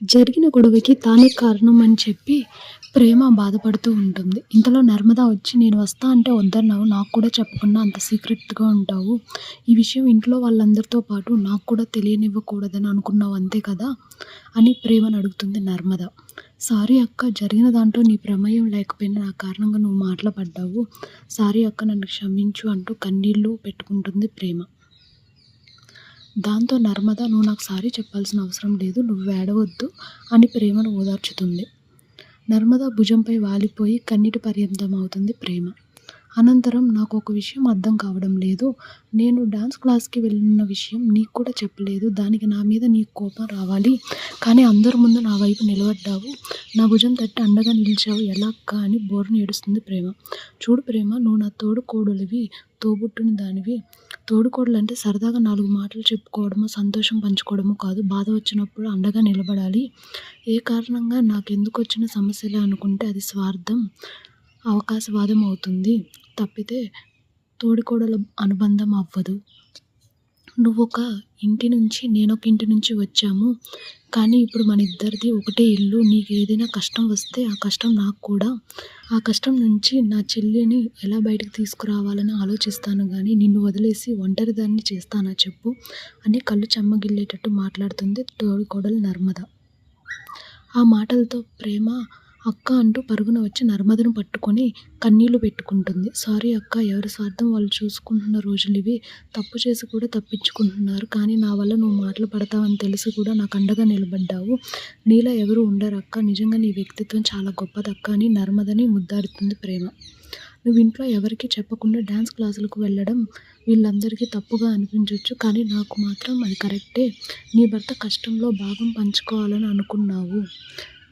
జరిగిన గొడవకి తానే కారణం అని చెప్పి ప్రేమ బాధపడుతూ ఉంటుంది. ఇంతలో నర్మద వచ్చి నేను వస్తా అంటే వద్దన్నావు. నాకు కూడా చెప్పకుండా అంత సీక్రెట్‌గా ఉంటావు. ఈ విషయం ఇంట్లో వాళ్ళందరితో పాటు నాకు కూడా తెలియనివ్వకూడదని అనుకున్నావు అంతే కదా! అని ప్రేమని అడుగుతుంది నర్మద. సారీ అక్క, జరిగిన దాంట్లో నీ ప్రమేయం లేకపోయినా నా కారణంగా నువ్వు మాటలు పడ్డావు. సారీ అక్క, నన్ను క్షమించు అంటూ కన్నీళ్లు పెట్టుకుంటుంది ప్రేమ. దాంతో నర్మద నువ్వు నాకు సారీ చెప్పాల్సిన అవసరం లేదు, నువ్వు ఏడవద్దు అని ప్రేమను ఓదార్చుతుంది. నర్మద భుజంపై వాలిపోయి కన్నీటి పర్యంతమవుతుంది ప్రేమ. అనంతరం నాకు ఒక విషయం అర్థం కావడం లేదు. నేను డాన్స్ క్లాస్‌కి వెళ్ళిన విషయం నీకు కూడా చెప్పలేదు. దానికి నా మీద నీకు కోపం రావాలి. కానీ అందరి ముందు నా వైపు నిలబడ్డావు. నా భుజం తట్టి అండగా నిలిచావు. ఎలా అక్కా అని బోరున ఏడుస్తుంది ప్రేమ. చూడు ప్రేమ, నువ్వు నా తోడుకోడలివి, తోబుట్టుని దానివి. తోడుకోడలంటే సరదాగా 4 మాటలు చెప్పుకోవడమో, సంతోషం పంచుకోవడమో కాదు. బాధ వచ్చినప్పుడు అండగా నిలబడాలి. ఏ కారణంగా నాకెందుకొచ్చిన సమస్యలే అనుకుంటే అది స్వార్థం, అవకాశవాదం అవుతుంది తప్పితే తోడికోడల అనుబంధం అవ్వదు. నువ్వొక ఇంటి నుంచి, నేనొక ఇంటి నుంచి వచ్చాము. కానీ ఇప్పుడు మన ఇద్దరిది ఒకటే ఇల్లు. నీకు ఏదైనా కష్టం వస్తే ఆ కష్టం నాకు కూడా. ఆ కష్టం నుంచి నా చెల్లిని ఎలా బయటకు తీసుకురావాలని ఆలోచిస్తాను గానీ నిన్ను వదిలేసి ఒంటరిదాన్ని చేస్తానా చెప్పు అని కళ్ళు చెమ్మగిల్లేటట్టు మాట్లాడుతుంది తోడికోడలు నర్మద. ఆ మాటలతో ప్రేమ అక్క అంటూ పరుగున వచ్చి నర్మదను పట్టుకొని కన్నీళ్లు పెట్టుకుంటుంది. సారీ అక్క, ఎవరి స్వార్థం వాళ్ళు చూసుకుంటున్న రోజులివి. తప్పు చేసి కూడా తప్పించుకుంటున్నారు. కానీ నా వల్ల నువ్వు మాటలు పడతావని తెలిసి కూడా నాకు అండగా నిలబడ్డావు. నీలా ఎవరు ఉండరక్క. నిజంగా నీ వ్యక్తిత్వం చాలా గొప్పదక్క అని నర్మదని ముద్దాడుతుంది ప్రేమ. నువ్వు ఇంట్లో ఎవరికీ చెప్పకుండా డాన్స్ క్లాసులకు వెళ్ళడం వీళ్ళందరికీ తప్పుగా అనిపించొచ్చు. కానీ నాకు మాత్రం అది కరెక్టే. నీ భర్త కష్టంలో భాగం పంచుకోవాలని అనుకున్నావు.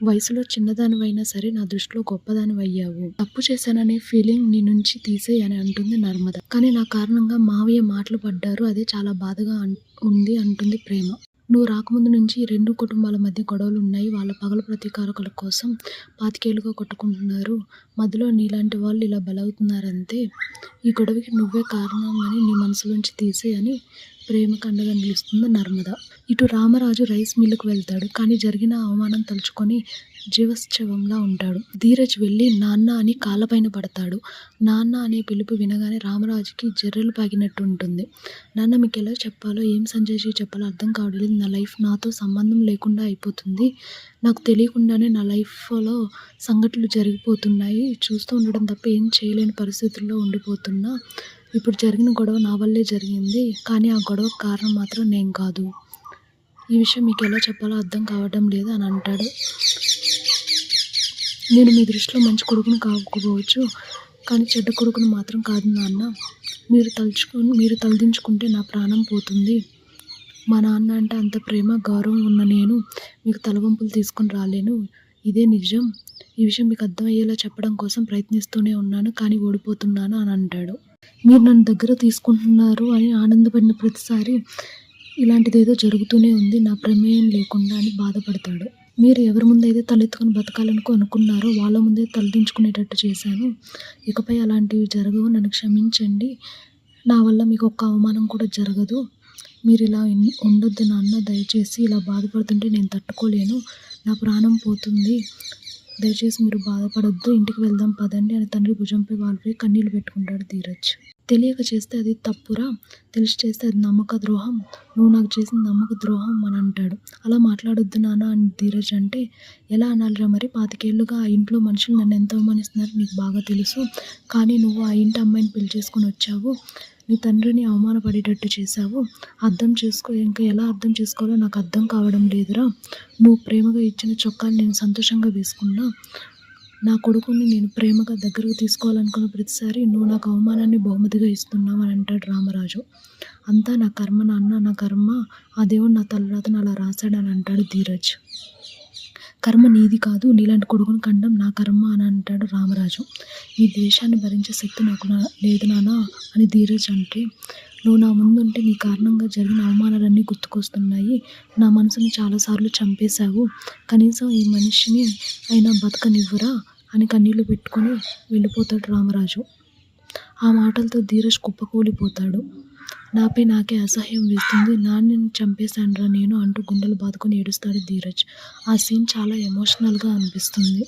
వయసులో చిన్నదానివైనా సరే నా దృష్టిలో గొప్పదానివయ్యావు. తప్పు చేశాననే ఫీలింగ్ నీ నుంచి తీసేయ్ అని అంటుంది నర్మద. కానీ నా కారణంగా మావయ్య మాటలు పడ్డారు. అదే చాలా బాధగా ఉంది అంటుంది ప్రేమ. నువ్వు రాకముందు నుంచి ఈ 2 కుటుంబాల మధ్య గొడవలున్నాయి. వాళ్ళ పగల ప్రతీకారాల కోసం 25 ఏళ్లుగా కొట్టుకుంటున్నారు. మధ్యలో నీలాంటి వాళ్ళు ఇలా బలవుతున్నారంతే. ఈ గొడవకి నువ్వే కారణం అని నీ మనసులోంచి తీసేయ్ అని ప్రేమకు అండగా నిలుస్తుంది నర్మద. ఇటు రామరాజు రైస్ మిల్లుకు వెళ్తాడు. కానీ జరిగిన అవమానం తలుచుకొని జీవశ్చవంలా ఉంటాడు. ధీరజ్ వెళ్ళి నాన్న అని కాళ్ళపైన పడతాడు. నాన్న అనే పిలుపు వినగానే రామరాజుకి జర్రెలు పాకినట్టు ఉంటుంది. నాన్న, మీకు ఎలా చెప్పాలో, ఏం సంజయ్‌కి చెప్పాలో అర్థం కావట్లేదు. నా లైఫ్ నాతో సంబంధం లేకుండా అయిపోతుంది. నాకు తెలియకుండానే నా లైఫ్‌లో సంఘటనలు జరిగిపోతున్నాయి. చూస్తూ ఉండడం తప్ప ఏం చేయలేని పరిస్థితుల్లో ఉండిపోతున్నా. ఇప్పుడు జరిగిన గొడవ నా వల్లే జరిగింది. కానీ ఆ గొడవకు కారణం మాత్రం నేను కాదు. ఈ విషయం మీకు ఎలా చెప్పాలో అర్థం కావడం లేదు అని అంటాడు. నేను మీ దృష్టిలో మంచి కొడుకుని కాకపోవచ్చు, కానీ చెడ్డ కొడుకుని మాత్రం కాదు నాన్న. మీరు తలదించుకుంటే నా ప్రాణం పోతుంది. మా నాన్న అంటే అంత ప్రేమ, గౌరవం ఉన్న నేను మీకు తలవంపులు తీసుకొని రాలేను. ఇదే నిజం. ఈ విషయం మీకు అర్థమయ్యేలా చెప్పడం కోసం ప్రయత్నిస్తూనే ఉన్నాను, కానీ ఓడిపోతున్నాను అని అంటాడు. మీరు నన్ను దగ్గర తీసుకుంటున్నారు అని ఆనందపడిన ప్రతిసారి ఇలాంటిదేదో జరుగుతూనే ఉంది, నా ప్రమేయం లేకుండా అని బాధపడతాడు. మీరు ఎవరి ముందైతే తలెత్తుకొని బతకాలని అనుకున్నారో వాళ్ళ ముందే తలదించుకునేటట్టు చేశాను. ఇకపై అలాంటివి జరగవు. నన్ను క్షమించండి. నా వల్ల మీకు ఒక్క అవమానం కూడా జరగదు. మీరు ఇలా ఉండొద్దు నాన్న. దయచేసి ఇలా బాధపడుతుంటే నేను తట్టుకోలేను. నా ప్రాణం పోతుంది. దయచేసి మీరు బాధపడొద్దు. ఇంటికి వెళ్దాం పదండి అని తండ్రి భుజంపై వాలిపోయి కన్నీళ్లు పెట్టుకుంటాడు ధీరజ్. తెలియక చేస్తే అది తప్పురా, తెలిసి చేస్తే అది నమ్మక ద్రోహం. నువ్వు నాకు చేసిన నమ్మక ద్రోహం అని అంటాడు. అలా మాట్లాడొద్దు నాన్న అని ధీరజ్ అంటే, ఎలా అనాలిరా మరి? 25 ఏళ్లుగా ఆ ఇంట్లో మనుషులు నన్ను ఎంత అవమానిస్తున్నారో నీకు బాగా తెలుసు. కానీ నువ్వు ఆ ఇంటి అమ్మాయిని పెళ్లి చేసుకొని వచ్చావు. నీ తండ్రిని అవమానపడేటట్టు చేశావు. ఇంకా ఎలా అర్థం చేసుకోవాలో నాకు అర్థం కావడం లేదురా. నువ్వు ప్రేమగా ఇచ్చిన చొక్కాని నేను సంతోషంగా వేసుకున్నా. నా కొడుకుని నేను ప్రేమగా దగ్గరకు తీసుకోవాలనుకున్న ప్రతిసారి నువ్వు నాకు అవమానాన్ని బహుమతిగా ఇస్తున్నావు అని అంటాడు రామరాజు. అంతా నా కర్మ నాన్న, నా కర్మ. ఆ దేవుడు నా తలరాతను అలా రాశాడని అంటాడు ధీరజ్. కర్మ నీది కాదు, నీలాంటి కొడుకుని కండం నా కర్మ అని అంటాడు రామరాజు. ఈ దేశాన్ని భరించే శక్తి నాకు లేదు నాన్న అని ధీరజ్ అంటే, నువ్వు నా ముందుంటే నీ కారణంగా జరిగిన అవమానాలన్నీ గుర్తుకొస్తున్నాయి. నా మనసుని చాలాసార్లు చంపేశావు. కనీసం ఈ మనిషిని అయినా బతకనివ్వరా అని కన్నీళ్లు పెట్టుకొని వెళ్ళిపోతాడు రామరాజు. ఆ మాటలతో ధీరజ్ కుప్పకూలిపోతాడు. నాపై నాకే అసహ్యం వేస్తుంది. నానిని చంపేశానురా నేను అంటూ గుండెలు బాదుకొని ఏడుస్తాడు ధీరజ్. ఆ సీన్ చాలా ఎమోషనల్గా అనిపిస్తుంది.